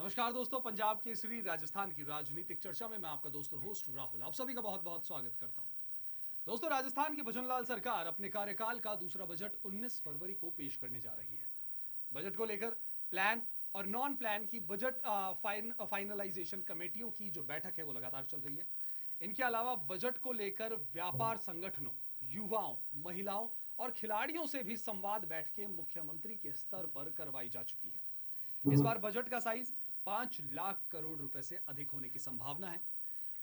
नमस्कार दोस्तों, पंजाब केसरी राजस्थान की राजनीतिक चर्चा में मैं आपका दोस्त और होस्ट राहुल आप सभी का बहुत बहुत स्वागत करता हूं। दोस्तों, राजस्थान की भजनलाल सरकार अपने कार्यकाल का दूसरा बजट 19 फरवरी को पेश करने जा रही है। बजट को लेकर प्लान और नॉन प्लान की बजट फाइनलाइजेशन कमेटियों की जो बैठक है वो लगातार चल रही है। इनके अलावा बजट को लेकर व्यापार संगठनों, युवाओं, महिलाओं और खिलाड़ियों से भी संवाद बैठकें मुख्यमंत्री के स्तर पर करवाई जा चुकी है। इस बार बजट का साइज 5 लाख करोड़ रुपए से अधिक होने की संभावना है।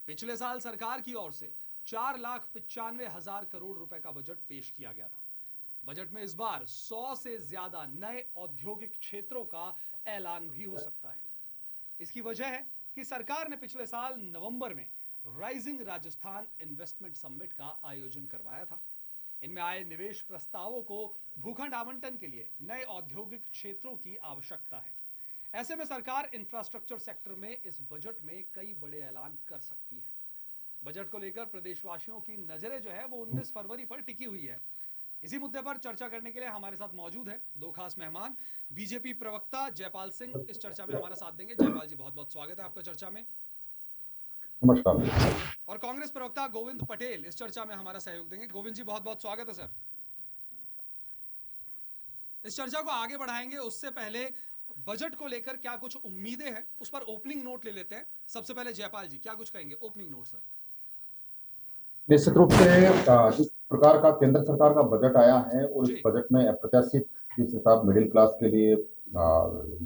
पिछले साल सरकार की ओर से 4,95,000 करोड़ रुपए का बजट पेश किया गया था। बजट में इस बार 100 से ज्यादा नए औद्योगिक क्षेत्रों का ऐलान भी हो सकता है। इसकी वजह है कि सरकार ने पिछले साल नवंबर में राइजिंग राजस्थान इन्वेस्टमेंट समिट का आयोजन करवाया था। इनमें आए निवेश प्रस्तावों को भूखंड आवंटन के लिए नए औद्योगिक क्षेत्रों की आवश्यकता है। ऐसे में सरकार इंफ्रास्ट्रक्चर सेक्टर में इस बजट में कई बड़े ऐलान कर सकती है। बजट को लेकर प्रदेशवासियों की नजरें जो है वो 19 फरवरी पर टिकी हुई है। इसी मुद्दे पर चर्चा करने के लिए हमारे साथ मौजूद है दो खास मेहमान। बीजेपी प्रवक्ता जयपाल सिंह इस चर्चा में हमारा साथ देंगे। जयपाल जी, बहुत बहुत स्वागत है आपका चर्चा में। नमस्कार। और कांग्रेस प्रवक्ता गोविंद पटेल इस चर्चा में हमारा सहयोग देंगे। गोविंद जी, बहुत बहुत स्वागत है सर। इस चर्चा को आगे बढ़ाएंगे उससे पहले बजट को लेकर क्या कुछ उम्मीदें हैं उस पर ओपनिंग नोट ले लेते हैं। सबसे पहले जयपाल जी, क्या कुछ कहेंगे ओपनिंग नोट सर? निश्चित रूप से जिस प्रकार का केंद्र सरकार का बजट आया है और इस जी बजट में अप्रत्याशित जिस हिसाब मिडिल क्लास के लिए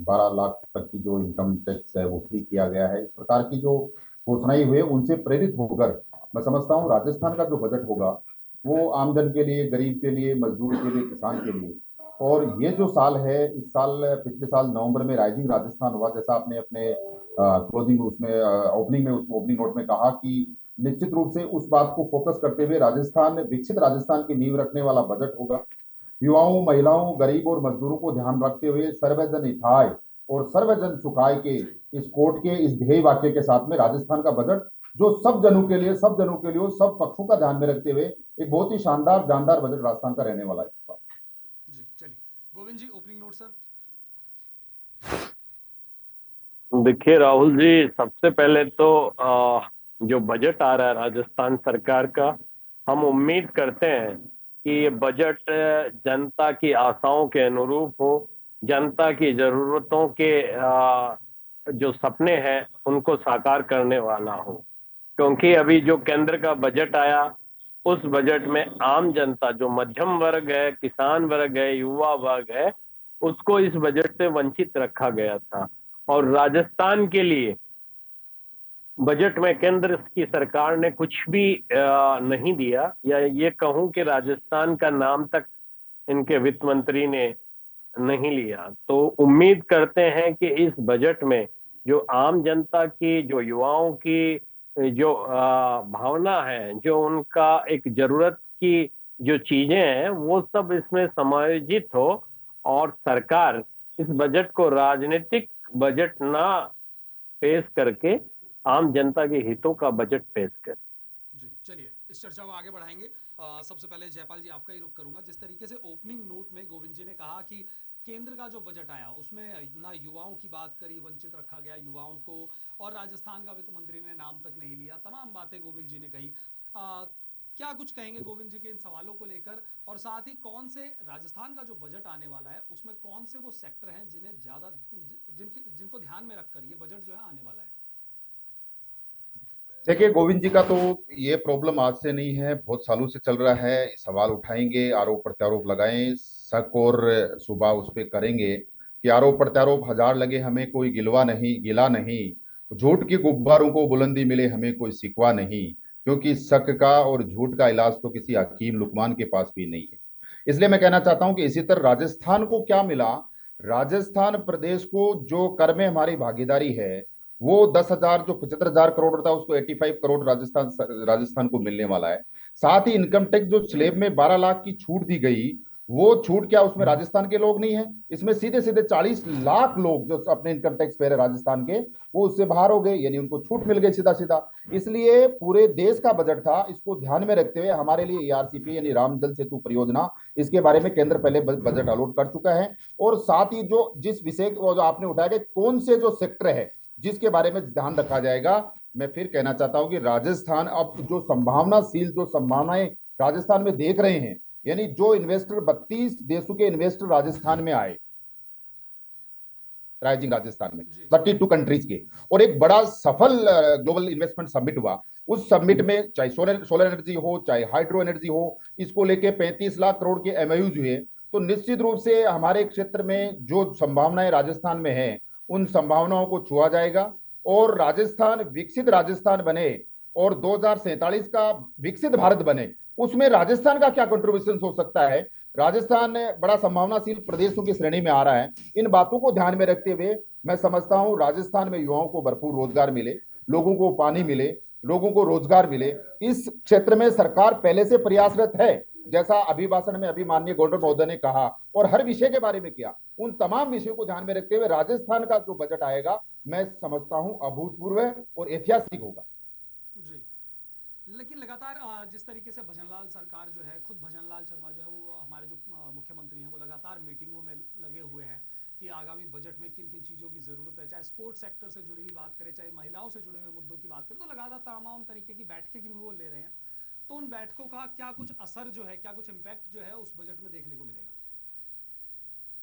12 लाख तक की जो इनकम टैक्स है वो फ्री किया गया है, इस प्रकार की जो घोषणाएं हुई उनसे प्रेरित होकर मैं समझता हूँ राजस्थान का जो बजट होगा वो आमजन के लिए, गरीब के लिए, मजदूर के लिए, किसान के लिए। और ये जो साल है, इस साल पिछले साल नवंबर में राइजिंग राजस्थान हुआ, जैसा आपने अपने क्लोजिंग उसमें ओपनिंग में ओपनिंग नोट में कहा कि निश्चित रूप से उस बात को फोकस करते हुए राजस्थान विकसित राजस्थान की नींव रखने वाला बजट होगा। युवाओं, महिलाओं, गरीब और मजदूरों को ध्यान रखते हुए सर्वजन हिताय और सर्वजन सुखाय के जी इस कोट के इस ध्येय वाक्य के साथ में राजस्थान का बजट जो सब जनों के लिए, सब जनों के लिए, सब पक्षों का ध्यान में रखते हुए एक बहुत ही शानदार जानदार बजट राजस्थान का रहने वाला है इस बार। जी, चलिए गोविंद जी, ओपनिंग नोट सर। देखिए राहुल जी, सबसे पहले तो जो बजट आ रहा है राजस्थान सरकार का, हम उम्मीद करते हैं कि ये बजट जनता की आशाओं के अनुरूप हो, जनता की जरूरतों के जो सपने हैं उनको साकार करने वाला हो। क्योंकि अभी जो केंद्र का बजट आया उस बजट में आम जनता, जो मध्यम वर्ग है, किसान वर्ग है, युवा वर्ग है, उसको इस बजट से वंचित रखा गया था। और राजस्थान के लिए बजट में केंद्र की सरकार ने कुछ भी नहीं दिया, या ये कहूं कि राजस्थान का नाम तक इनके वित्त मंत्री ने नहीं लिया। तो उम्मीद करते हैं कि इस बजट में जो आम जनता की, जो युवाओं की जो भावना है, जो उनका एक जरूरत की जो चीजें हैं वो सब इसमें समायोजित हो, और सरकार इस बजट को राजनीतिक बजट ना पेश करके आम जनता के हितों का बजट पेश करे। जी, चलिए इस चर्चा को आगे बढ़ाएंगे। सबसे पहले जयपाल जी आपका ही रुख करूंगा। जिस तरीके से ओपनिंग नोट में गोविंद जी ने कहा कि केंद्र का जो बजट आया उसमें ना युवाओं की बात करी, वंचित रखा गया युवाओं को, और राजस्थान का वित्त मंत्री ने नाम तक नहीं लिया, तमाम बातें गोविंद जी ने कही। क्या कुछ कहेंगे गोविंद जी के इन सवालों को लेकर, और साथ ही कौन से राजस्थान का जो बजट आने वाला है उसमें कौन से वो सेक्टर हैं जिन्हें ज्यादा जिनको ध्यान में रखकर ये बजट जो है आने वाला है? देखिए, गोविंद जी का तो ये प्रॉब्लम आज से नहीं है, बहुत सालों से चल रहा है। सवाल उठाएंगे, आरोप प्रत्यारोप लगाएं, शक और सुबह उस पर करेंगे कि आरोप प्रत्यारोप हजार लगे हमें कोई गिलवा नहीं, गिला नहीं। झूठ के गुब्बारों को बुलंदी मिले हमें कोई सिकवा नहीं, क्योंकि शक का और झूठ का इलाज तो किसी हकीम लुकमान के पास भी नहीं है। इसलिए मैं कहना चाहता हूं कि इसी तरह राजस्थान को क्या मिला, राजस्थान प्रदेश को जो कर में हमारी भागीदारी है वो 10,000 जो 75,000 करोड़ था उसको 85 करोड़ राजस्थान राजस्थान को मिलने वाला है। साथ ही इनकम टैक्स जो स्लेब में 12 लाख की छूट दी गई वो छूट क्या उसमें राजस्थान के लोग नहीं है? इसमें सीधे सीधे 40 लाख लोग जो अपने इनकम टैक्स पेयर है राजस्थान के, वो उससे बाहर हो गए, यानी उनको छूट मिल गई सीधा सीधा। इसलिए पूरे देश का बजट था, इसको ध्यान में रखते हुए हमारे लिए ईआरसीपी यानी राम जल सेतु परियोजना, इसके बारे में केंद्र पहले बजट अलॉट कर चुका है। और साथ ही जो जिस विषय जो आपने उठाया कि कौन से जो सेक्टर है जिसके बारे में ध्यान रखा जाएगा, मैं फिर कहना चाहता हूं कि राजस्थान अब जो संभावनाशील जो संभावनाएं राजस्थान में देख रहे हैं, यानी जो इन्वेस्टर 32 देशों के इन्वेस्टर राजस्थान में आए, राइजिंग राजस्थान में जी 32 कंट्रीज के, और एक बड़ा सफल ग्लोबल इन्वेस्टमेंट समिट हुआ। उस समिट में चाहे सोलर एनर्जी हो चाहे हाइड्रो एनर्जी हो, इसको लेके 35 लाख करोड़ के एमओयूज हुए। तो निश्चित रूप से हमारे क्षेत्र में जो संभावनाएं राजस्थान में है, उन संभावनाओं को छुआ जाएगा और राजस्थान विकसित राजस्थान बने और 2047 का विकसित भारत बने। उसमें राजस्थान का क्या कंट्रीब्यूशन हो सकता है? राजस्थान बड़ा संभावनाशील प्रदेशों की श्रेणी में आ रहा है। इन बातों को ध्यान में रखते हुए मैं समझता हूं राजस्थान में युवाओं को भरपूर रोजगार मिले, लोगों को पानी मिले, लोगों को रोजगार मिले। इस क्षेत्र में सरकार पहले से प्रयासरत है, जैसा अभिभाषण में अभी माननीय गौरव महोदय ने कहा और हर विषय के बारे में किया। उन तमाम विषयों को ध्यान में रखते हुए राजस्थान का जो बजट आएगा, मैं समझता हूं अभूतपूर्व और ऐतिहासिक होगा। जी। लेकिन लगातार जिस तरीके से भजनलाल सरकार जो है, खुद भजनलाल शर्मा जो है, वो हमारे जो मुख्यमंत्री हैं, वो लगातार मीटिंगों में लगे हुए हैं कि आगामी बजट में किन किन चीज़ों की ज़रूरत है। चाहे स्पोर्ट्स सेक्टर से जुड़ी हुई बात करें, चाहे महिलाओं से जुड़े हुए मुद्दों की बात करें, तो लगातार तमाम तरीके की बैठकें भी वो ले रहे हैं। तो उन बैठकों का क्या कुछ असर जो है, क्या कुछ इम्पैक्ट जो है उस बजट में देखने को मिलेगा?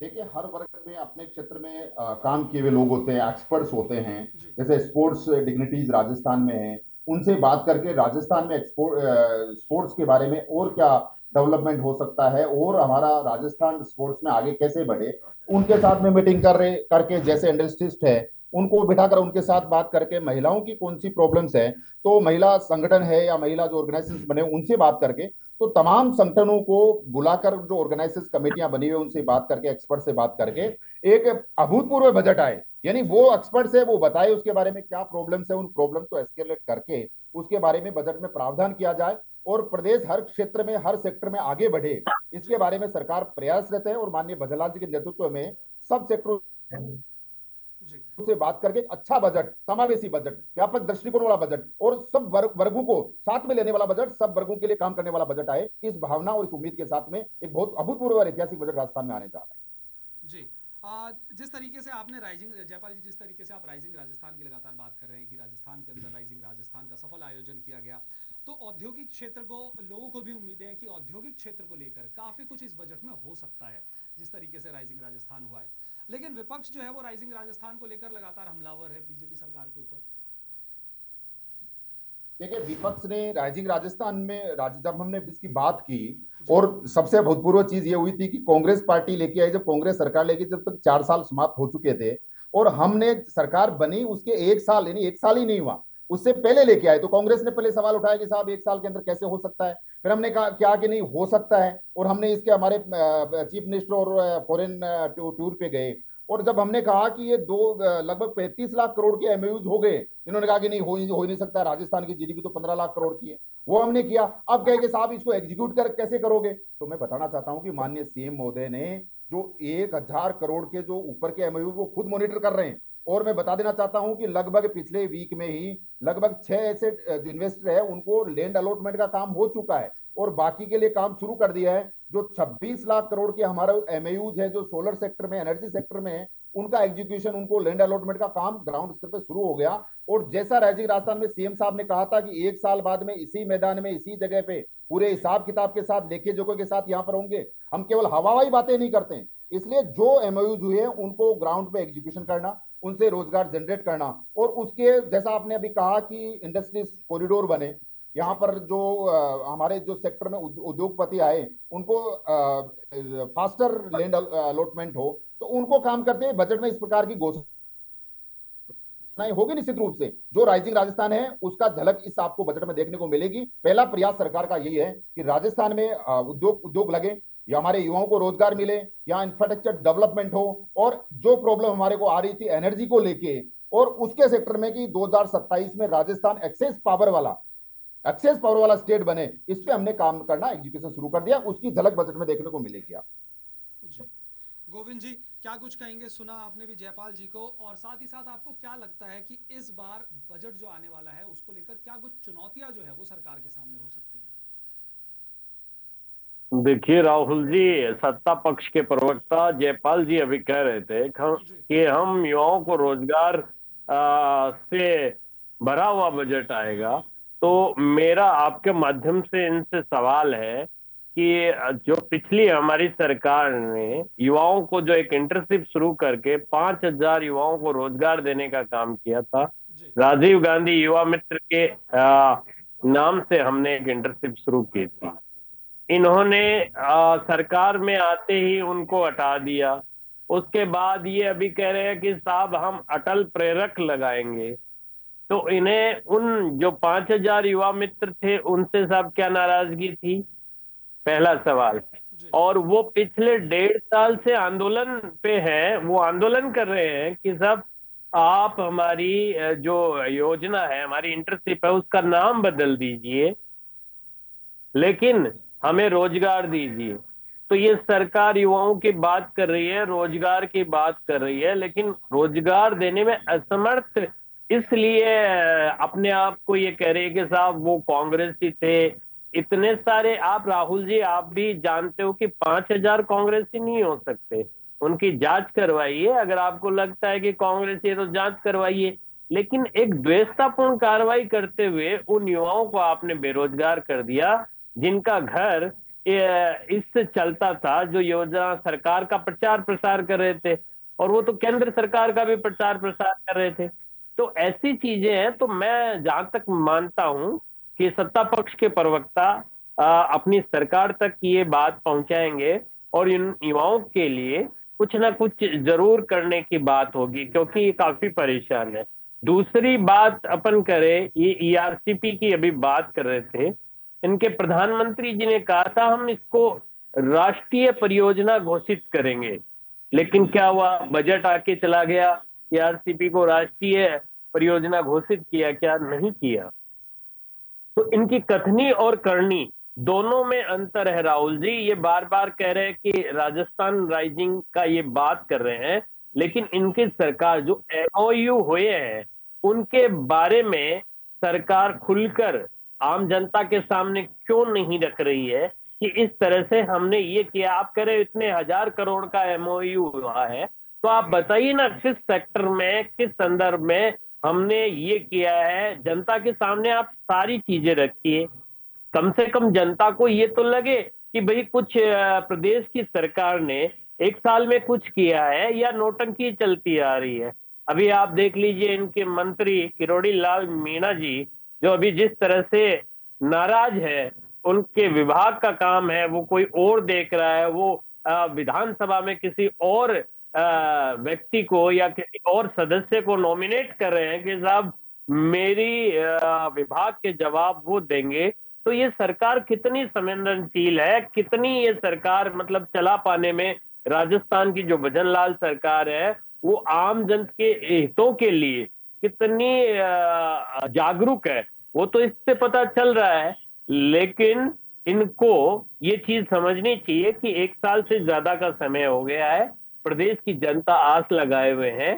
देखिए, हर वर्ग में अपने क्षेत्र में काम किए हुए लोग होते हैं, एक्सपर्ट्स होते हैं। जी जैसे स्पोर्ट्स डिग्निटीज राजस्थान में हैं, उनसे बात करके राजस्थान में स्पोर्ट्स के बारे में और क्या डेवलपमेंट हो सकता है और हमारा राजस्थान स्पोर्ट्स में आगे कैसे बढ़े, उनके साथ में मीटिंग करके, जैसे इंडस्ट्रिस्ट है उनको बिठाकर उनके साथ बात करके, महिलाओं की कौन सी प्रॉब्लम्स है तो महिला संगठन है या महिला जो ऑर्गेनाइजेशन बने उनसे बात करके, तो तमाम संगठनों को बुलाकर जो ऑर्गेनाइजेशन कमेटियां बनी हुई उनसे बात करके, एक्सपर्ट से बात करके एक अभूतपूर्व बजट आए। यानी वो एक्सपर्ट है, वो बताए उसके बारे में क्या प्रॉब्लम्स है, उन प्रॉब्लम को एस्केलेट करके उसके बारे में बजट में प्रावधान किया जाए और प्रदेश हर क्षेत्र में हर सेक्टर में आगे बढ़े, इसके जी बारे में सरकार प्रयासरत है। और माननीय भजनलाल जी के नेतृत्व में सब सेक्टरों जी से बात करके एक अच्छा बजट, समावेशी बजट, व्यापक दृष्टिकोण वाला बजट और सब वर्गों को साथ में लेने वाला बजट, सब वर्गों के लिए काम करने वाला बजट आए, इस भावना और इस उम्मीद के साथ में एक बहुत अभूतपूर्व और ऐतिहासिक बजट राजस्थान में आने जा रहा है। जी। जिस तरीके से आपने राइजिंग जयपाल जी, जिस तरीके से आप राइजिंग राजस्थान की लगातार बात कर रहे हैं कि राजस्थान के अंदर राइजिंग राजस्थान का सफल आयोजन किया गया, तो औद्योगिक क्षेत्र को, लोगों को भी उम्मीदें हैं कि औद्योगिक क्षेत्र को लेकर काफ़ी कुछ इस बजट में हो सकता है, जिस तरीके से राइजिंग राजस्थान हुआ है। लेकिन विपक्ष जो है वो राइजिंग राजस्थान को लेकर लगातार हमलावर है बीजेपी सरकार के ऊपर। देखिए, विपक्ष ने राइजिंग राजस्थान में जब हमने इसकी बात की, और सबसे भूतपूर्व चीज ये हुई थी कि कांग्रेस पार्टी लेके आई, जब कांग्रेस सरकार लेके, जब तक 4 साल समाप्त हो चुके थे और हमने सरकार बनी उसके 1 साल, यानी 1 साल ही नहीं हुआ उससे पहले लेके आए, तो कांग्रेस ने पहले सवाल उठाया कि साहब 1 साल के अंदर कैसे हो सकता है। फिर हमने कहा क्या कि नहीं हो सकता है, और हमने इसके हमारे चीफ मिनिस्टर और फॉरेन टूर पे गए, और जब हमने कहा कि ये लगभग 35 लाख करोड़ के एमओयूज हो गए, इन्होंने कहा कि नहीं हो ही नहीं सकता, राजस्थान की जीडीपी तो 15 लाख करोड़ की है। वो हमने किया। अब कहे कि साहब इसको एग्जीक्यूट कर कैसे करोगे, तो मैं बताना चाहता हूं कि माननीय सीएम महोदय ने जो 1,000 करोड़ के जो ऊपर के एमओयू वो खुद मॉनिटर कर रहे हैं, और मैं बता देना चाहता हूं कि लगभग पिछले वीक में ही लगभग 6 ऐसे जो इन्वेस्टर है उनको लैंड अलॉटमेंट का काम हो चुका है और बाकी के लिए काम शुरू कर दिया है। जो 26 लाख करोड़ के हमारा एमओयूज है जो सोलर सेक्टर में, एनर्जी सेक्टर में है, उनका एग्जीक्यूशन, उनको लैंड अलॉटमेंट का काम ग्राउंड स्तर पे शुरू हो गया। और जैसा राजीव राजस्थान में सीएम साहब ने कहा था कि 1 साल बाद में इसी मैदान में, इसी जगह पे, पूरे हिसाब किताब के साथ, लेखे जोखे के साथ यहाँ पर होंगे। हम केवल हवाई बातें नहीं करते हैं। इसलिए जो एमओयूज हुए हैं उनको ग्राउंड पे एग्जीक्यूशन करना, उनसे रोजगार जनरेट करना, और उसके जैसा आपने अभी कहा कि इंडस्ट्रीज कॉरिडोर बने, यहाँ पर जो हमारे जो सेक्टर में उद्योगपति आए उनको फास्टर लैंड अलॉटमेंट हो, तो उनको काम करते हैं। बजट में इस प्रकार की घोषणाएं होगी। निश्चित रूप से जो राइजिंग राजस्थान है उसका झलक इस आपको बजट में देखने को मिलेगी। पहला प्रयास सरकार का यही है कि राजस्थान में उद्योग लगे, या हमारे युवाओं को रोजगार मिले, या इंफ्रास्ट्रक्चर डेवलपमेंट हो, और जो प्रॉब्लम हमारे को आ रही थी एनर्जी को लेके, और उसके सेक्टर में कि 2027 में राजस्थान एक्सेस पावर वाला एक्सेस पावर वाला स्टेट बने, इस पे हमने काम करना एजुकेशन शुरू कर दिया। उसकी झलक बजट में देखने को मिलेगी आप। जी गोविंद जी, क्या कुछ कहेंगे? सुना आपने भी जयपाल जी को, और साथ ही साथ आपको क्या लगता है कि इस बार बजट जो आने वाला है उसको लेकर क्या कुछ चुनौतियां जो है वो सरकार के सामने हो सकती हैं? देखिए राहुल जी, सत्ता पक्ष के प्रवक्ता जयपाल जी अभी कह रहे थे जी कि हम युवाओं को रोजगार से भरा हुआ बजट आएगा। तो मेरा आपके माध्यम से इनसे सवाल है कि जो पिछली हमारी सरकार ने युवाओं को जो एक इंटर्नशिप शुरू करके 5,000 युवाओं को रोजगार देने का काम किया था, जी राजीव गांधी युवा मित्र के नाम से हमने एक इंटर्नशिप शुरू की थी। इन्होंने सरकार में आते ही उनको हटा दिया। उसके बाद ये अभी कह रहे हैं कि साहब हम अटल प्रेरक लगाएंगे। तो इन्हें उन जो 5,000 युवा मित्र थे उनसे साहब क्या नाराजगी थी, पहला सवाल। जी और वो पिछले 1.5 साल से आंदोलन पे हैं, वो आंदोलन कर रहे हैं कि साहब आप हमारी जो योजना है, हमारी इंटर्नशिप है, उसका नाम बदल दीजिए, लेकिन हमें रोजगार दीजिए। तो ये सरकार युवाओं की बात कर रही है, रोजगार की बात कर रही है, लेकिन रोजगार देने में असमर्थ इसलिए अपने आप को ये कह रही है कि साहब वो कांग्रेसी थे। इतने सारे, आप राहुल जी आप भी जानते हो कि 5,000 कांग्रेसी नहीं हो सकते। उनकी जांच करवाइए, अगर आपको लगता है कि कांग्रेसी है तो जांच करवाइए। लेकिन एक द्वेषतापूर्ण कार्रवाई करते हुए उन युवाओं को आपने बेरोजगार कर दिया जिनका घर इससे चलता था, जो योजना सरकार का प्रचार प्रसार कर रहे थे, और वो तो केंद्र सरकार का भी प्रचार प्रसार कर रहे थे। तो ऐसी चीजें हैं। तो मैं जहां तक मानता हूं कि सत्ता पक्ष के प्रवक्ता अपनी सरकार तक ये बात पहुंचाएंगे और इन युवाओं के लिए कुछ ना कुछ जरूर करने की बात होगी, क्योंकि ये काफी परेशान है। दूसरी बात अपन करें, ये ईआरसीपी की अभी बात कर रहे थे। इनके प्रधानमंत्री जी ने कहा था हम इसको राष्ट्रीय परियोजना घोषित करेंगे, लेकिन क्या हुआ, बजट आके चला गया। ईआरसीपी को राष्ट्रीय परियोजना घोषित किया क्या? नहीं किया। तो इनकी कथनी और करनी दोनों में अंतर है राहुल जी। ये बार बार कह रहे हैं कि राजस्थान राइजिंग का ये बात कर रहे हैं, लेकिन इनकी सरकार जो एमओयू हुए हैं उनके बारे में सरकार खुलकर आम जनता के सामने क्यों नहीं रख रही है कि इस तरह से हमने ये किया। आप कह रहे इतने 1,000 करोड़ का एमओयू हुआ है, तो आप बताइए ना किस सेक्टर में, किस संदर्भ में हमने ये किया है। जनता के सामने आप सारी चीजें रखिए, कम से कम जनता को ये तो लगे कि भाई कुछ प्रदेश की सरकार ने एक साल में कुछ किया है, या नौटंकी चलती आ रही है। अभी आप देख लीजिए इनके मंत्री किरोड़ी लाल मीणा जी, जो अभी जिस तरह से नाराज है, उनके विभाग का काम है वो कोई और देख रहा है। वो विधानसभा में किसी और व्यक्ति को या किसी और सदस्य को नॉमिनेट कर रहे हैं कि साहब मेरी विभाग के जवाब वो देंगे। तो ये सरकार कितनी संवेदनशील है, कितनी ये सरकार मतलब चला पाने में, राजस्थान की जो भजनलाल सरकार है वो आम जन के हितों के लिए कितनी जागरूक है, वो तो इससे पता चल रहा है। लेकिन इनको ये चीज समझनी चाहिए कि एक साल से ज्यादा का समय हो गया है, प्रदेश की जनता आस लगाए हुए है।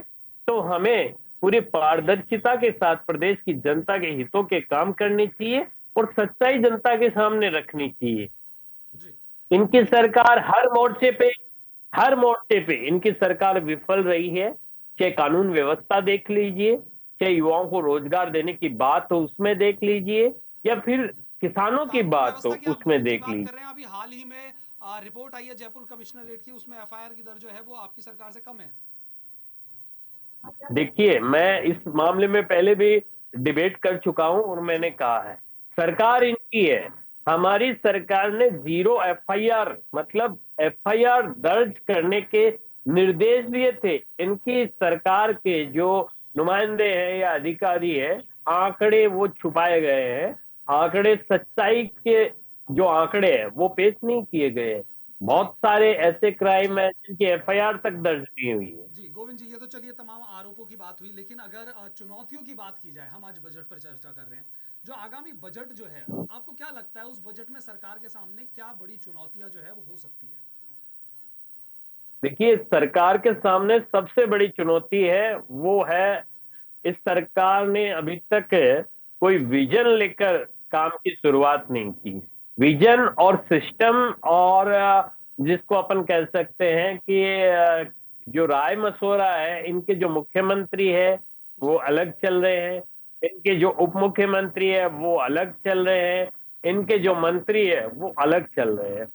तो हमें पूरी पारदर्शिता के साथ प्रदेश की जनता के हितों के काम करनी चाहिए और सच्चाई जनता के सामने रखनी चाहिए। जी इनकी देखिए सरकार हर मोर्चे पे इनकी सरकार विफल रही है। चाहे कानून व्यवस्था देख लीजिए, चाहे युवाओं को रोजगार देने की बात हो उसमें देख लीजिए, या फिर किसानों की कानून बात हो व्यवस्था की आप उसमें गोविंद जी देख बात लीजिए। कर रहे हैं, अभी हाल ही में रिपोर्ट आई है जयपुर कमिश्नरेट की, उसमें एफआईआर की दर जो है वो आपकी सरकार से कम है। देखिए, मैं इस मामले में पहले भी डिबेट कर चुका हूं और जी मैंने कहा है सरकार इनकी है। हमारी सरकार ने 0 एफआईआर, मतलब एफआईआर दर्ज करने के निर्देश दिए थे। इनकी सरकार के जो नुमाइंदे हैं या अधिकारी है, आंकड़े वो छुपाए गए हैं। आंकड़े, सच्चाई के जो आंकड़े हैं वो पेश नहीं किए गए हैं। जी बहुत सारे ऐसे जी क्राइम है जिनकी एफआईआर तक दर्ज नहीं हुई है। जी गोविंद जी, ये तो चलिए तमाम आरोपों की बात हुई, लेकिन अगर चुनौतियों की बात की जाए, हम आज बजट पर चर्चा कर रहे हैं। जो आगामी बजट जो है, आपको क्या लगता है उस बजट में सरकार के सामने क्या बड़ी चुनौतियां जो है वो हो सकती है? देखिए, सरकार के सामने सबसे बड़ी चुनौती है वो है, इस सरकार ने अभी तक कोई विजन लेकर काम की शुरुआत नहीं की। विजन और सिस्टम और जिसको अपन कह सकते हैं कि जो राय मशवरा है, इनके जो मुख्यमंत्री है वो अलग चल रहे हैं, इनके जो उप मुख्यमंत्री है वो अलग चल रहे हैं, इनके जो मंत्री है वो अलग चल रहे हैं।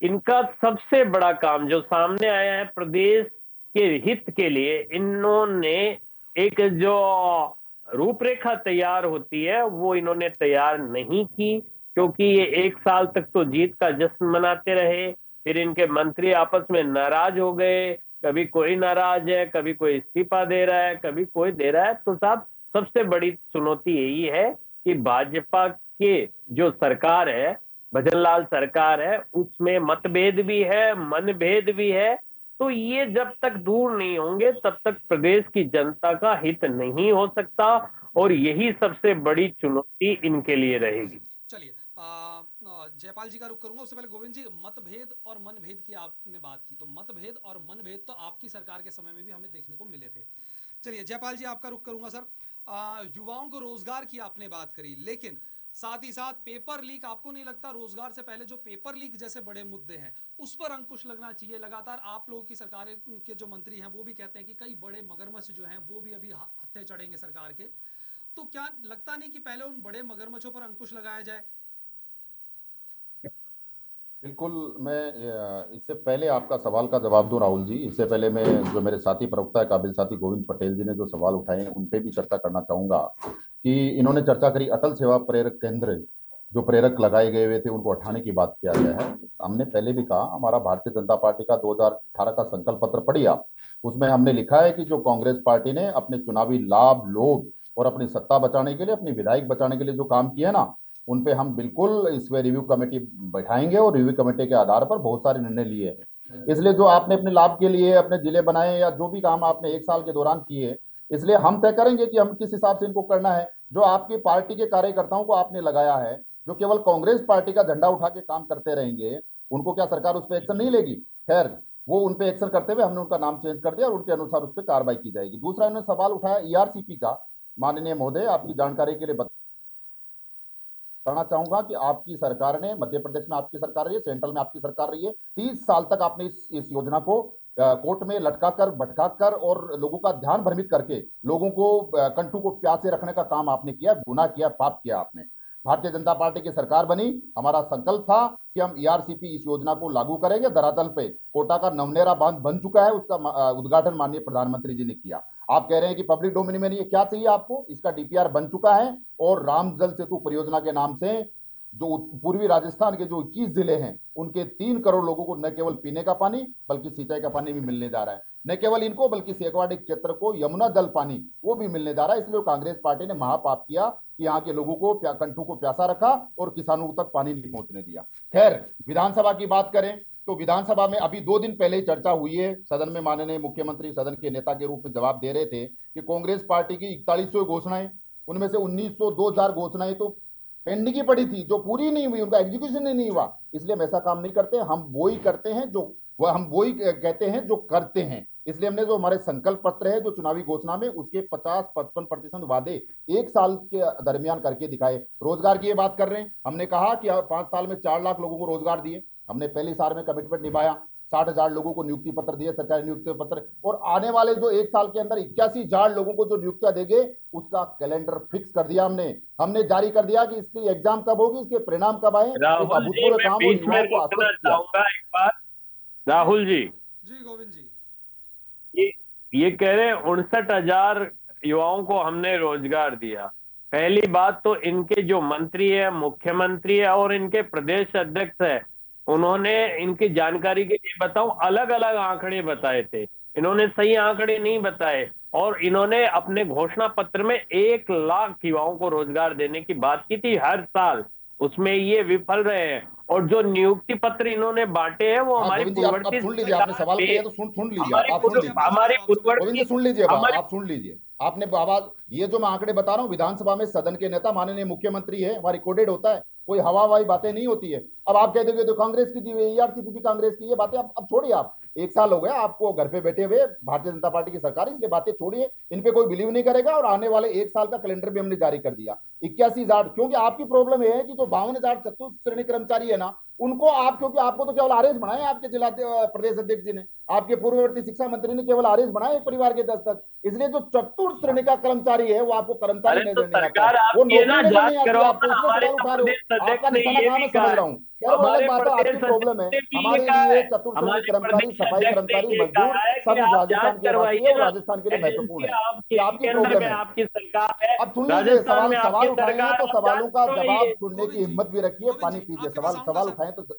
इनका सबसे बड़ा काम जो सामने आया है, प्रदेश के हित के लिए इन्होंने एक जो रूपरेखा तैयार होती है वो इन्होंने तैयार नहीं की, क्योंकि ये एक साल तक तो जीत का जश्न मनाते रहे, फिर इनके मंत्री आपस में नाराज हो गए, कभी कोई नाराज है, कभी कोई इस्तीफा दे रहा है, कभी कोई दे रहा है। तो साहब, सबसे बड़ी चुनौती यही है कि भाजपा के जो सरकार है, भजनलाल सरकार है, उसमें मतभेद भी है, मनभेद भी है। तो ये जब तक दूर नहीं होंगे तब तक प्रदेश की जनता का हित नहीं हो सकता, और यही सबसे बड़ी चुनौती इनके लिए रहेगी। चलिए, जयपाल जी का रुख करूंगा, उससे पहले गोविंद जी, मतभेद और मनभेद की आपने बात की, तो मतभेद और मनभेद तो आपकी सरकार के समय में भी हमें देखने को मिले थे। चलिए जयपाल जी, आपका रुख करूंगा सर। युवाओं को रोजगार की आपने बात करी, लेकिन साथ ही साथ पेपर लीक, आपको नहीं लगता रोजगार से पहले जो पेपर लीक जैसे बड़े मुद्दे हैं उस पर अंकुश लगना चाहिए? लगातार आप लोगों की सरकार के जो मंत्री हैं वो भी कहते हैं कि कई बड़े मगरमच्छ जो हैं वो भी अभी हत्थे चढ़ेंगे सरकार के, तो क्या लगता नहीं कि पहले उन बड़े मगरमच्छों पर अंकुश लगाया जाए? बिल्कुल। मैं इससे पहले आपका सवाल का जवाब दूं राहुल जी, इससे पहले मैं जो मेरे साथी प्रवक्ता है काबिल साथी गोविंद पटेल जी ने जो सवाल उठाए हैं उन पे भी चर्चा करना चाहूंगा। कि इन्होंने चर्चा करी अटल सेवा प्रेरक केंद्र, जो प्रेरक लगाए गए हुए थे उनको हटाने की बात किया गया है। हमने पहले भी कहा, हमारा भारतीय जनता पार्टी का 2018 का संकल्प पत्र पढ़िए आप, उसमें हमने लिखा है कि जो कांग्रेस पार्टी ने अपने चुनावी लाभ लोभ और अपनी सत्ता बचाने के लिए, अपनी विधायक बचाने के लिए जो काम किया ना, उन पे हम बिल्कुल इसमें रिव्यू कमेटी बैठाएंगे और रिव्यू कमेटी के आधार पर बहुत सारे निर्णय लिए हैं। इसलिए जो आपने अपने लाभ के लिए अपने जिले बनाए या जो भी काम आपने एक साल के दौरान किए, इसलिए हम तय करेंगे कि हम किस हिसाब से इनको करना है। जो आपकी पार्टी के कार्यकर्ताओं को आपने लगाया है, जो केवल कांग्रेस पार्टी का झंडा उठा के काम करते रहेंगे, उनको क्या सरकार उस पर एक्शन नहीं लेगी? खैर, वो उन पे एक्शन करते हुए हमने उनका नाम चेंज कर दिया और उनके अनुसार उस पर कार्रवाई की जाएगी। दूसरा उन्होंने सवाल उठाया ईआरसीपी का। माननीय महोदय, आपकी जानकारी के लिए बताना चाहूंगा कि आपकी सरकार ने, मध्य प्रदेश में आपकी सरकार रही है, सेंट्रल में आपकी सरकार रही है, 30 साल तक आपने इस योजना को कोर्ट में लटका कर भटका कर और लोगों का ध्यान भ्रमित करके लोगों को कंठू को प्यासे रखने का काम आपने किया, गुनाह किया, पाप किया आपने। भारतीय जनता पार्टी की सरकार बनी, हमारा संकल्प था कि हम ईआरसीपी इस योजना को लागू करेंगे। धरातल पे कोटा का नवनेरा बांध बन चुका है, उसका उद्घाटन माननीय प्रधानमंत्री जी ने किया। आप कह रहे हैं कि पब्लिक डोमेन में नहीं है, क्या चाहिए आपको? इसका डीपीआर बन चुका है और राम जल सेतु परियोजना के नाम से जो पूर्वी राजस्थान के जो 21 जिले हैं उनके 3 करोड़ लोगों को न केवल पीने का पानी बल्कि सिंचाई का पानी भी मिलने जा रहा है। न केवल इनको बल्कि सेकवाड़ी क्षेत्र को यमुना जल पानी वो भी मिलने जा रहा है। इसलिए कांग्रेस पार्टी ने महापाप किया कि यहाँ के लोगों को कंठों को प्यासा रखा और किसानों तक पानी नहीं पहुंचने दिया। खैर, विधानसभा की बात करें तो विधानसभा में अभी 2 दिन पहले ही चर्चा हुई है सदन में। माननीय मुख्यमंत्री सदन के नेता के रूप में जवाब दे रहे थे कि कांग्रेस पार्टी की 4100 घोषणाएं, उनमें से 1900 2000 घोषणाएं तो पेंडिंग की पड़ी थी, जो पूरी नहीं हुई, उनका एग्जीक्यूशन ही नहीं हुआ। इसलिए हम ऐसा काम नहीं करते, हम वो ही करते हैं जो हम वो ही कहते हैं जो करते हैं। इसलिए हमने जो हमारे संकल्प पत्र है, जो चुनावी घोषणा में, उसके 50-55% वादे 1 साल के दरमियान करके दिखाए। रोजगार की ये बात कर रहे हैं, हमने कहा कि 5 साल में 4 लाख लोगों को रोजगार दिए, हमने पहले साल में कमिटमेंट निभाया। 60,000 लोगों को नियुक्ति पत्र दिए, सरकारी नियुक्ति पत्र, और आने वाले जो 1 साल के अंदर 81,000 लोगों को जो नियुक्तियां देंगे उसका कैलेंडर फिक्स कर दिया हमने जारी कर दिया कि इसकी एग्जाम कब होगी, इसके परिणाम कब आए। राहुल जी, मैं बीच में रोकना चाहूंगा एक बार। राहुल जी जी गोविंद जी, ये कह रहे हैं 59,000 युवाओं को हमने रोजगार दिया। पहली बात तो इनके जो मंत्री है, मुख्यमंत्री है और इनके प्रदेश अध्यक्ष है, उन्होंने, इनकी जानकारी के लिए बताऊं, अलग अलग आंकड़े बताए थे। इन्होंने सही आंकड़े नहीं बताए और इन्होंने अपने घोषणा पत्र में 1 लाख युवाओं को रोजगार देने की बात की थी हर साल, उसमें ये विफल रहे हैं। और जो नियुक्ति पत्र इन्होंने बांटे हैं वो हमारी पूर्ववर्ती, सुन लीजिए, आपने सवाल किया तो सुन लीजिए, आप सुन लीजिए, हमारी पूर्ववर्ती, सुन लीजिए, आप सुन लीजिए। आपने आवाज, ये जो मैं आंकड़े बता रहा हूँ, विधानसभा में सदन के नेता माननीय मुख्यमंत्री है, वहां रिकॉर्डेड होता है, कोई हवा हवाई बातें नहीं होती है। अब आप कह दोगे तो कांग्रेस की दी हुई ईआरसीपी कांग्रेस की, ये बातें अब छोड़िए आप। एक साल हो गया आपको घर पे बैठे हुए, भारतीय जनता पार्टी की सरकार, इसलिए बातें छोड़िए, इन पे कोई बिलीव नहीं करेगा। और आने वाले एक साल का कैलेंडर भी हमने जारी कर दिया, 81,000, क्योंकि आपकी प्रॉब्लम यह है कि जो 52,000 चतुर्थ श्रेणी कर्मचारी है ना, उनको आप, क्योंकि आपको तो केवल आरएस बनाए आपके जिला प्रदेश अध्यक्ष जी ने, आपके पूर्ववर्ती शिक्षा मंत्री ने केवल आरएस बनाए एक परिवार के 10 तक। इसलिए जो चतुर्थ श्रेणी का कर्मचारी है वो आपको कर्मचारी अरे तो नजर नहीं आता है, सरकार वो आपकी है ना, नौकरी नजर जांच नहीं आती करवाओ आपको, ना। इसलिए हमारे सवाल तो उठा रहे प्रदेश हो। आपका अध्यक्ष ने निशाना ये कहां, भी मैं कहा समझ है। रहा हूँ, खैर वो अलग हमारे बात है, आपकी प्रदेश प्रॉब्लम है। अध्यक्ष ने भी ये हमारे कहा लिए है। चतुर्थ श्रेणी हमारे कर्मचारी, प्रदेश सफाई अध्यक्ष ने कर्मचारी, ये मजदूर कहा है कि सब इस आप राजस्थान जांच के वासी है करवाइए और ना। राजस्थान के लिए महत्वपूर्ण एजेंसी है। आपकी ये आपकी केंद्र प्रॉब्लम में है। आपकी सरकार है, अब सुन लीजिए, राजस्थान सवाल में आपकी सवाल उठाए हैं सरकार, तो आप जांच सवालों का जवाब करवाइए। सुनने की गोविंद जी, हिम्मत भी रखिए, गोविंद पानी जी, पीजिए। आपके पास सवाल आऊंगा सवाल सर। उठाए तो,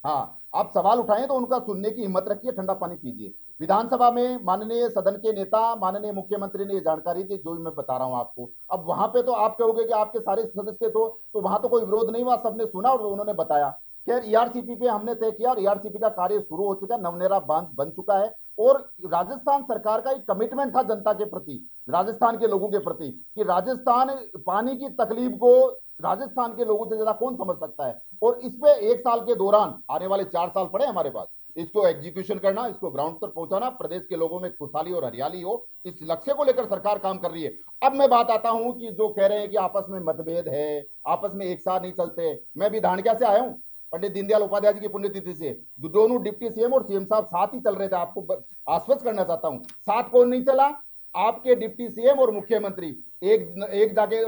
हाँ, आप सवाल उठाएं तो उनका सुनने की हिम्मत रखिए, ठंडा पानी पीजिए। विधानसभा में माननीय सदन के नेता, माननीय मुख्यमंत्री ने ये जानकारी दी जो मैं बता रहा हूं आपको। अब वहां पे तो आप कहोगे कि आपके सारे सदस्य तो वहां तो कोई विरोध नहीं हुआ, सबने सुना और उन्होंने बताया। खैर, ईआरसीपी पे हमने तय किया और ईआरसीपी का कार्य शुरू हो चुका है, नवनेरा बांध बन चुका है। और राजस्थान सरकार का एक कमिटमेंट था जनता के प्रति, राजस्थान के लोगों के प्रति, कि राजस्थान पानी की तकलीफ को राजस्थान के लोगों से ज्यादा कौन समझ सकता है। और इस पे एक साल के दौरान, आने वाले 4 साल पड़े हमारे पास, इसको एग्जीक्यूशन करना, इसको ग्राउंड तक पहुंचाना, प्रदेश के लोगों में खुशहाली और हरियाली हो, इस लक्ष्य को लेकर सरकार काम कर रही है। अब मैं बात आता हूं कि जो कह रहे हैं कि आपस में मतभेद है, आपस में एक साथ नहीं चलते। मैं भी धानक्या से आया हूं, पंडित दीनदयाल उपाध्याय जी की पुण्यतिथि से। दोनों डिप्टी सीएम और सीएम साहब साथ ही चल रहे थे। आपको आश्वस्त करना चाहता हूं, साथ कौन नहीं चला? आपके डिप्टी सीएम और मुख्यमंत्री। एक एक जाके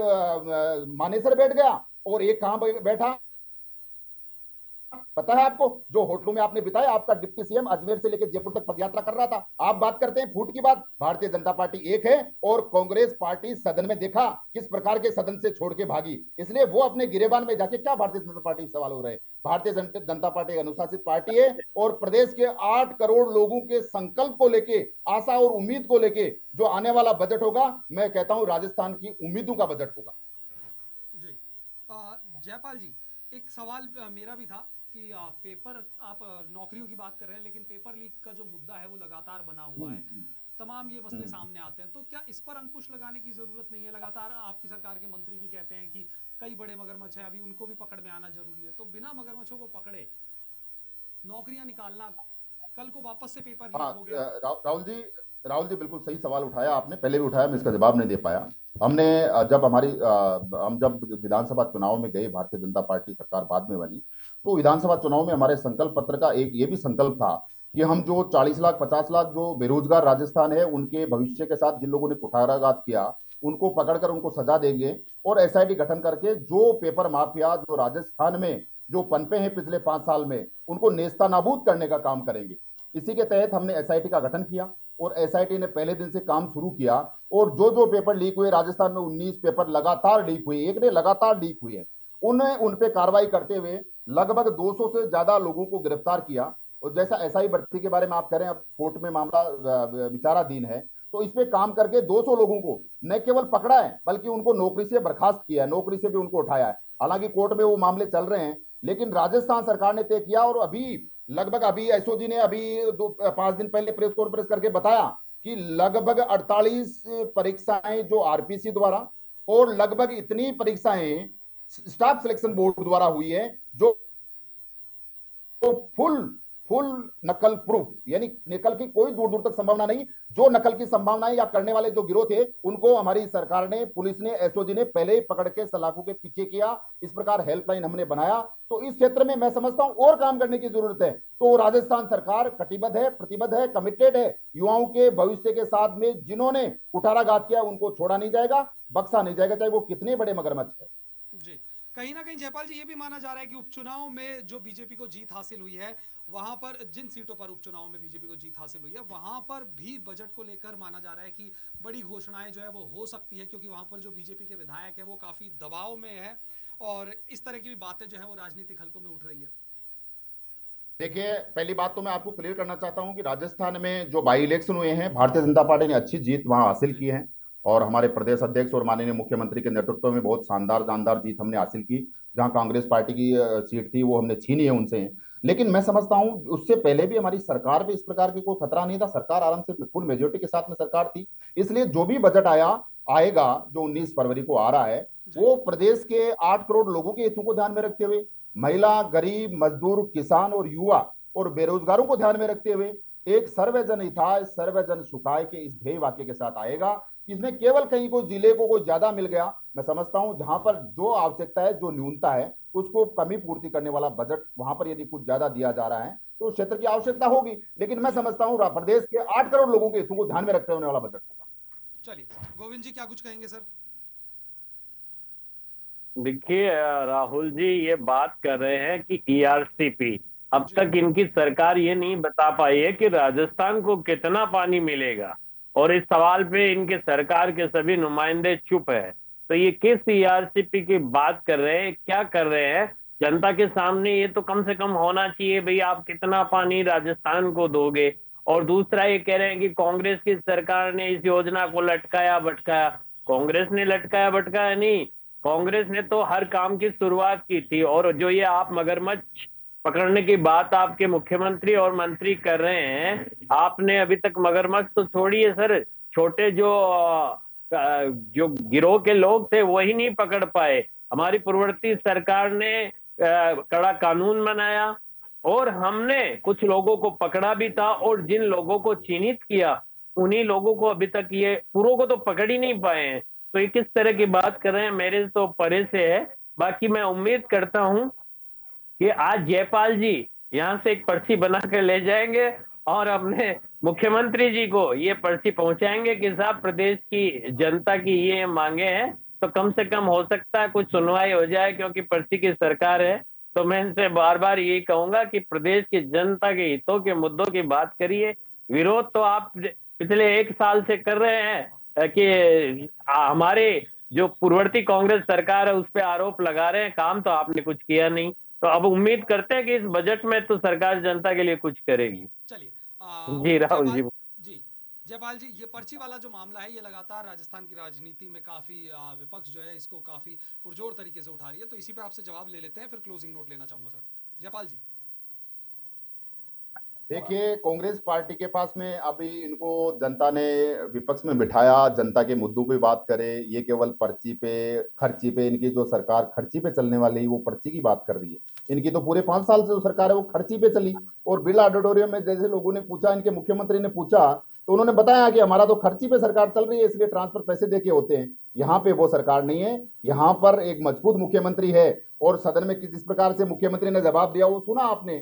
मानेसर बैठ गया और एक कहां बैठा, पता है आपको? जो होटलों में आपने बिताया, आपका डिप्टी सीएम अजमेर से लेकर जयपुर तक पदयात्रा कर रहा था। आप बात करते हैं फूट की बात, भारतीय जनता पार्टी एक है और कांग्रेस पार्टी सदन में देखा किस प्रकार के सदन से छोड़ के भागी, इसलिए वो अपने गिरेबान में जाके क्या भारतीय जनता पार्टी सवाल हो रहे हैं। भारतीय जनता पार्टी अनुशासित पार्टी है और प्रदेश के 8 करोड़ लोगों के संकल्प को लेके, आशा और उम्मीद को लेके जो आने वाला बजट होगा, मैं कहता हूं राजस्थान की उम्मीदों का बजट होगा। जी, जयपाल जी, एक सवाल मेरा भी था कि पेपर, आप नौकरियों की बात कर रहे हैं, लेकिन पेपर लीक का जो मुद्दा है वो लगातार बना हुआ है, तमाम ये मसले सामने आते हैं, तो क्या इस पर अंकुश लगाने की जरूरत नहीं है? लगातार आपकी सरकार के मंत्री भी कहते हैं कि कई बड़े मगरमच्छ हैं, अभी उनको भी पकड़ में आना जरूरी है, तो बिना मगरमच्छों को पकड़े नौकरियां निकालना, कल को वापस से पेपर लीक हाँ, हो गया। राहुल जी बिल्कुल सही सवाल उठाया आपने, पहले भी उठाया, मैं इसका जवाब नहीं दे पाया। हमने जब हम जब विधानसभा चुनाव में गए, भारतीय जनता पार्टी सरकार बाद में बनी, तो विधानसभा चुनाव में हमारे संकल्प पत्र का एक ये भी संकल्प था कि हम जो 40 लाख 50 लाख जो बेरोजगार राजस्थान है, उनके भविष्य के साथ जिन लोगों ने कुठाराघात किया, उनको पकड़कर उनको सजा देंगे। और एसआईटी गठन करके जो पेपर माफिया जो राजस्थान में जो पनपे हैं पिछले 5 साल में, उनको नेस्ता नाबूद करने का काम करेंगे। इसी के तहत हमने एसआईटी का गठन किया और एसआईटी ने पहले दिन से काम शुरू किया। और जो जो पेपर लीक हुए, राजस्थान में 19 पेपर लगातार लीक हुए, एक ने लगातार लीक हुए, उन्हें उन पे कार्रवाई करते हुए लगभग 200 से ज्यादा लोगों को गिरफ्तार किया। और जैसा एसआई भर्ती के बारे में आप कह रहे हैं, अब कोर्ट में मामला विचाराधीन है, तो इस पे काम करके 200 लोगों को न केवल पकड़ा है बल्कि उनको नौकरी से बर्खास्त किया है, नौकरी से भी उनको उठाया है। हालांकि कोर्ट में वो मामले चल रहे हैं, लेकिन राजस्थान सरकार ने तय किया। और अभी लगभग, अभी एसओजी ने अभी 5 दिन पहले प्रेस कॉन्फ्रेंस करके बताया कि लगभग 48 परीक्षाएं जो आरपीसी द्वारा और लगभग इतनी परीक्षाएं स्टाफ सिलेक्शन बोर्ड द्वारा हुई है जो फुल फुल नकल प्रूफ, यानी नकल की कोई दूर दूर तक संभावना नहीं। जो नकल की संभावनाएं या करने वाले जो गिरोह थे, उनको हमारी सरकार ने, पुलिस ने, एसओजी ने पहले ही पकड़ के सलाखों के पीछे किया। इस प्रकार हेल्पलाइन हमने बनाया। तो इस क्षेत्र में मैं समझता हूं और काम करने की जरूरत है। तो राजस्थान सरकार कटिबद्ध है, प्रतिबद्ध है, कमिटेड है। युवाओं के भविष्य के साथ में जिन्होंने कुठाराघात किया उनको छोड़ा नहीं जाएगा, बख्शा नहीं जाएगा, चाहे वो कितने बड़े मगरमच्छ है। जी, कहीं ना कहीं जयपाल जी, ये भी माना जा रहा है कि उपचुनाव में जो बीजेपी को जीत हासिल हुई है, वहां पर जिन सीटों पर उपचुनाव में बीजेपी को जीत हासिल हुई है, वहां पर भी बजट को लेकर माना जा रहा है कि बड़ी घोषणाएं जो है वो हो सकती है, क्योंकि वहां पर जो बीजेपी के विधायक है वो काफी दबाव में है और इस तरह की भी बातें जो है वो राजनीतिक हलकों में उठ रही है। देखिए, पहली बात तो मैं आपको क्लियर करना चाहता हूं कि राजस्थान में जो बाई इलेक्शन हुए हैं, भारतीय जनता पार्टी ने अच्छी जीत वहां हासिल जी। की है। और हमारे प्रदेश अध्यक्ष और माननीय मुख्यमंत्री के नेतृत्व में बहुत शानदार शानदार जीत हमने हासिल की। जहां कांग्रेस पार्टी की सीट थी वो हमने छीनी है उनसे। लेकिन मैं समझता हूं उससे पहले भी हमारी सरकार पे इस प्रकार की कोई खतरा नहीं था। सरकार आराम से फुल मेजोरिटी के साथ में सरकार थी। इसलिए जो भी बजट आएगा, जो 19 फरवरी को आ रहा है, जी। वो प्रदेश के 8 करोड़ लोगों के हितों को ध्यान में रखते हुए, महिला, गरीब, मजदूर, किसान और युवा और बेरोजगारों को ध्यान में रखते हुए एक सर्वजन हिताय सर्वजन सुखाय के इस ध्येय वाक्य के साथ आएगा। इसमें केवल कहीं को जिले को कोई ज्यादा मिल गया, मैं समझता हूं जहां पर जो आवश्यकता है, जो न्यूनता है, उसको कमी पूर्ति करने वाला बजट वहां पर यदि कुछ ज्यादा दिया जा रहा है तो उस क्षेत्र की आवश्यकता होगी। लेकिन मैं जी। समझता हूं प्रदेश के 8 करोड़ लोगों के हितों को ध्यान में रखते होने वाला बजट होगा। चलिए, गोविंद जी क्या कुछ कहेंगे सर? देखिए राहुल जी ये बात कर रहे हैं कि ईआरसीपी, अब जी। तक इनकी सरकार ये नहीं बता पाई है कि राजस्थान को कितना पानी मिलेगा, और इस सवाल पे इनके सरकार के सभी नुमाइंदे चुप है। तो ये किस ईआरसीपी की बात कर रहे हैं, क्या कर रहे हैं? जनता के सामने ये तो कम से कम होना चाहिए, भाई आप कितना पानी राजस्थान को दोगे। और दूसरा ये कह रहे हैं कि कांग्रेस की सरकार ने इस योजना को लटकाया भटकाया। कांग्रेस ने लटकाया भटकाया नहीं, कांग्रेस ने तो हर काम की शुरुआत की थी। और जो ये आप मगरमच्छ पकड़ने की बात आपके मुख्यमंत्री और मंत्री कर रहे हैं, आपने अभी तक मगरमच्छ तो छोड़िए सर, छोटे जो गिरोह के लोग थे वही नहीं पकड़ पाए। हमारी पूर्ववर्ती सरकार ने कड़ा कानून बनाया, और हमने कुछ लोगों को पकड़ा भी था, और जिन लोगों को चिन्हित किया उन्हीं लोगों को अभी तक, ये पूरों को तो पकड़ ही नहीं पाए हैं। तो ये किस तरह की बात कर रहे हैं, मेरे तो परे से है। बाकी मैं उम्मीद करता हूं कि आज जयपाल जी यहां से एक पर्ची बना कर ले जाएंगे और अपने मुख्यमंत्री जी को ये पर्ची पहुंचाएंगे कि साहब प्रदेश की जनता की ये मांगे हैं, तो कम से कम हो सकता है कुछ सुनवाई हो जाए, क्योंकि पर्ची की सरकार है। तो मैं इनसे बार बार यही कहूंगा कि प्रदेश की जनता के हितों के मुद्दों की बात करिए। विरोध तो आप पिछले 1 साल से कर रहे हैं कि हमारे जो पूर्ववर्ती कांग्रेस सरकार है उस पर आरोप लगा रहे हैं, काम तो आपने कुछ किया नहीं। तो अब उम्मीद करते हैं कि इस बजट में तो सरकार जनता के लिए कुछ करेगी। चलिए, जी राहुल जयपाल जी। जी, जयपाल जी, ये पर्ची वाला जो मामला है ये लगातार राजस्थान की राजनीति में काफी विपक्ष जो है इसको काफी पुरजोर तरीके से उठा रही है, तो इसी पे आपसे जवाब ले लेते हैं, फिर क्लोजिंग नोट लेना चाहूंगा सर। जयपाल जी। देखिए, कांग्रेस पार्टी के पास में अभी इनको जनता ने विपक्ष में बिठाया, जनता के मुद्दों पे बात करे, ये केवल पर्ची पे, खर्ची पे, इनकी जो सरकार खर्ची पे चलने वाली वो पर्ची की बात कर रही है। इनकी तो पूरे 5 साल से जो सरकार है वो खर्ची पे चली। और बिरला ऑडिटोरियम में जैसे लोगों ने पूछा, इनके मुख्यमंत्री ने पूछा, तो उन्होंने बताया कि हमारा तो खर्ची पे सरकार चल रही है, इसलिए ट्रांसफर पैसे दे के होते हैं। यहाँ पे वो सरकार नहीं है, यहाँ पर एक मजबूत मुख्यमंत्री है। और सदन में जिस प्रकार से मुख्यमंत्री ने जवाब दिया वो सुना आपने,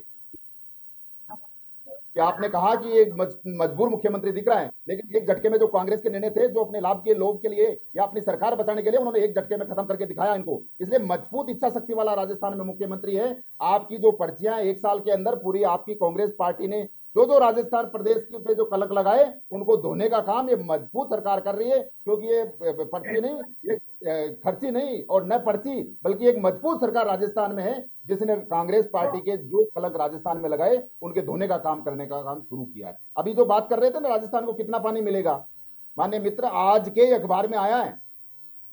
कि आपने कहा कि एक मजबूर मुख्यमंत्री दिख रहा है, लेकिन एक झटके में जो कांग्रेस के निर्णय थे, जो अपने लाभ के लोग के लिए या अपनी सरकार बचाने के लिए, उन्होंने एक झटके में खत्म करके दिखाया इनको। इसलिए मजबूत इच्छा शक्ति वाला राजस्थान में मुख्यमंत्री है। आपकी जो पर्चियां 1 साल के अंदर पूरी आपकी कांग्रेस पार्टी ने जो जो राजस्थान प्रदेश के पे जो कलंक लगाए उनको धोने का काम ये मजबूत सरकार कर रही है। क्योंकि ये पर्ची नहीं, ये खर्ची नहीं और न पर्ची, बल्कि एक मजबूत सरकार राजस्थान में है, जिसने कांग्रेस पार्टी के जो कलंक राजस्थान में लगाए उनके धोने का काम करने का काम शुरू किया है। अभी जो बात कर रहे थे ना राजस्थान को कितना पानी मिलेगा, माननीय मित्र, आज के अखबार में आया है,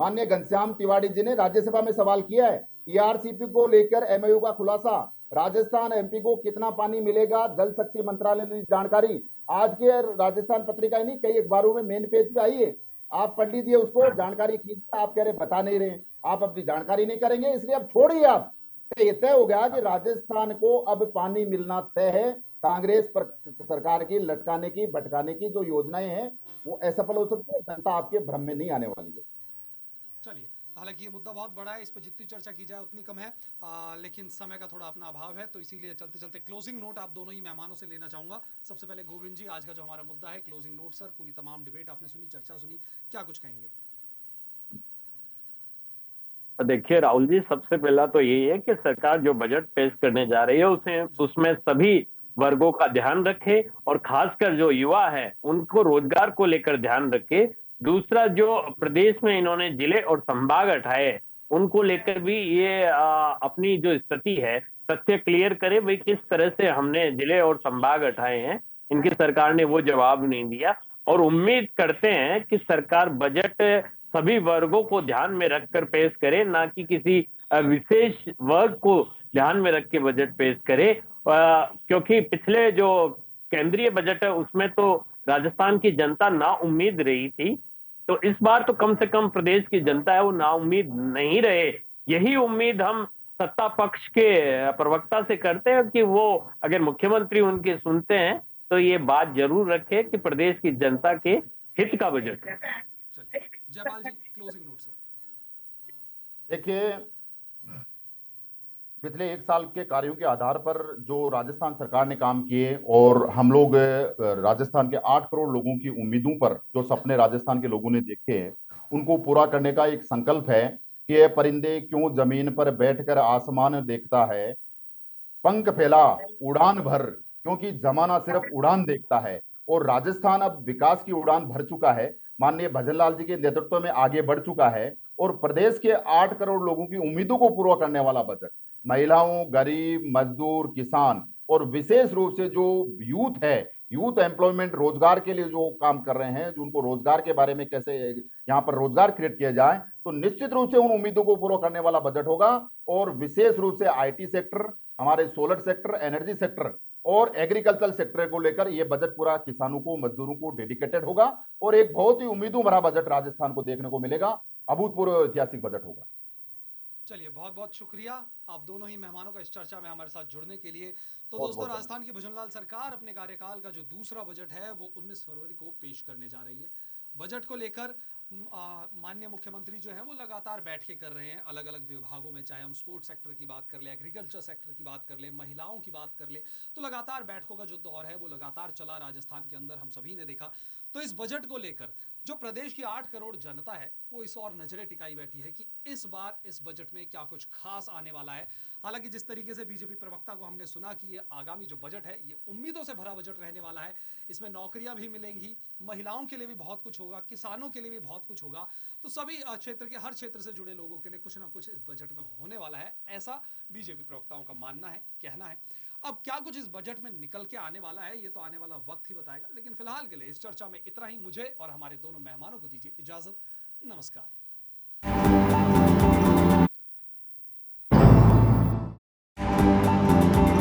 माननीय घनश्याम तिवारी जी ने राज्यसभा में सवाल किया है, ईआरसीपी को लेकर एमओयू का खुलासा, राजस्थान एमपी को कितना पानी मिलेगा, जल शक्ति मंत्रालय ने जानकारी। आज के राजस्थान पत्रिका नहीं, कई अखबारों में मेन पेज पे आई है, आप पढ़ लीजिए उसको, जानकारी कीजिए। आप कह रहे बता नहीं रहे, आप अपनी जानकारी नहीं करेंगे, इसलिए अब छोड़िए आप। ये तय हो गया कि राजस्थान को अब पानी मिलना तय है। कांग्रेस पर सरकार की लटकाने की भटकाने की जो योजनाएं हैं वो असफल हो सकती है, जनता आपके भ्रम में नहीं आने वाली है। चलिए, हालांकि ये मुद्दा बहुत बड़ा है, इस पर जितनी चर्चा की जाए उतनी कम है, लेकिन समय का थोड़ा अपना अभाव है, तो इसीलिए चलते चलते क्लोजिंग नोट आप दोनों ही मेहमानों से लेना चाहूंगा। सबसे पहले गोविंद जी, आज का जो हमारा मुद्दा है क्लोजिंग नोट सर, पूरी तमाम डिबेट आपने सुनी, चर्चा सुनी, क्या कुछ कहेंगे? देखिए राहुल जी, सबसे पहला तो यही है कि सरकार जो बजट पेश करने जा रही है उसे उसमें सभी वर्गों का ध्यान रखे, और खासकर जो युवा है उनको रोजगार को लेकर ध्यान रखे। दूसरा, जो प्रदेश में इन्होंने जिले और संभाग हटाए उनको लेकर भी ये अपनी जो स्थिति है तथ्य क्लियर करे, भाई किस तरह से हमने जिले और संभाग हटाए हैं। इनकी सरकार ने वो जवाब नहीं दिया, और उम्मीद करते हैं कि सरकार बजट सभी वर्गों को ध्यान में रखकर पेश करे, ना कि किसी विशेष वर्ग को ध्यान में रख के बजट पेश करे। क्योंकि पिछले जो केंद्रीय बजट है उसमें तो राजस्थान की जनता ना उम्मीद रही थी, तो इस बार तो कम से कम प्रदेश की जनता है वो ना उम्मीद नहीं रहे। यही उम्मीद हम सत्ता पक्ष के प्रवक्ता से करते हैं कि वो अगर मुख्यमंत्री उनके सुनते हैं तो ये बात जरूर रखे कि प्रदेश की जनता के हित का बजट है। चलिए जयपाल जी, क्लोजिंग नोट सर। देखिए, पिछले एक साल के कार्यों के आधार पर जो राजस्थान सरकार ने काम किए, और हम लोग राजस्थान के 8 करोड़ लोगों की उम्मीदों पर जो सपने राजस्थान के लोगों ने देखे हैं उनको पूरा करने का एक संकल्प है कि ये परिंदे क्यों जमीन पर बैठकर आसमान देखता है, पंख फैला उड़ान भर, क्योंकि जमाना सिर्फ उड़ान देखता है। और राजस्थान अब विकास की उड़ान भर चुका है, माननीय भजनलाल जी के नेतृत्व में आगे बढ़ चुका है। और प्रदेश के 8 करोड़ लोगों की उम्मीदों को पूरा करने वाला बजट, महिलाओं, गरीब, मजदूर, किसान और विशेष रूप से जो यूथ है, यूथ एम्प्लॉयमेंट, रोजगार के लिए जो काम कर रहे हैं, जो उनको रोजगार के बारे में कैसे यहाँ पर रोजगार क्रिएट किया जाए, तो निश्चित रूप से उन उम्मीदों को पूरा करने वाला बजट होगा। और विशेष रूप से आईटी सेक्टर, हमारे सोलर सेक्टर, एनर्जी सेक्टर और एग्रीकल्चर सेक्टर को लेकर यह बजट पूरा किसानों को, मजदूरों को डेडिकेटेड होगा। और एक बहुत ही उम्मीदों भरा बजट राजस्थान को देखने को मिलेगा। अभूतपूर्व ऐतिहासिक बजट होगा। चलिए बहुत बहुत शुक्रिया आप दोनों ही मेहमानों का इस चर्चा में हमारे साथ जुड़ने के लिए। तो बहुत दोस्तों, बहुत राजस्थान की भजनलाल सरकार अपने कार्यकाल का जो दूसरा बजट है वो 19 फरवरी को पेश करने जा रही है। बजट को लेकर माननीय मुख्यमंत्री जो है वो लगातार बैठकें कर रहे हैं अलग अलग विभागों में, चाहे हम स्पोर्ट्स सेक्टर की बात कर ले, एग्रीकल्चर सेक्टर की बात कर ले, महिलाओं की बात कर ले, तो लगातार बैठकों का जो दौर है वो लगातार चला राजस्थान के अंदर, हम सभी ने देखा। तो इस बजट को लेकर जो प्रदेश की 8 करोड़ जनता है वो इस और नजरें टिकाई बैठी है कि इस बार इस बजट में क्या कुछ खास आने वाला है। हालांकि जिस तरीके से बीजेपी प्रवक्ता को हमने सुना कि ये आगामी जो बजट है ये उम्मीदों से भरा बजट रहने वाला है, इसमें नौकरियां भी मिलेंगी, महिलाओं के लिए भी बहुत कुछ होगा, किसानों के लिए भी बहुत कुछ होगा, तो सभी क्षेत्र के, हर क्षेत्र से जुड़े लोगों के लिए कुछ ना कुछ इस बजट में होने वाला है, ऐसा बीजेपी प्रवक्ताओं का मानना है, कहना है। अब क्या कुछ इस बजट में निकल के आने वाला है ये तो आने वाला वक्त ही बताएगा, लेकिन फिलहाल के लिए इस चर्चा में इतना ही। मुझे और हमारे दोनों मेहमानों को दीजिए इजाजत। नमस्कार।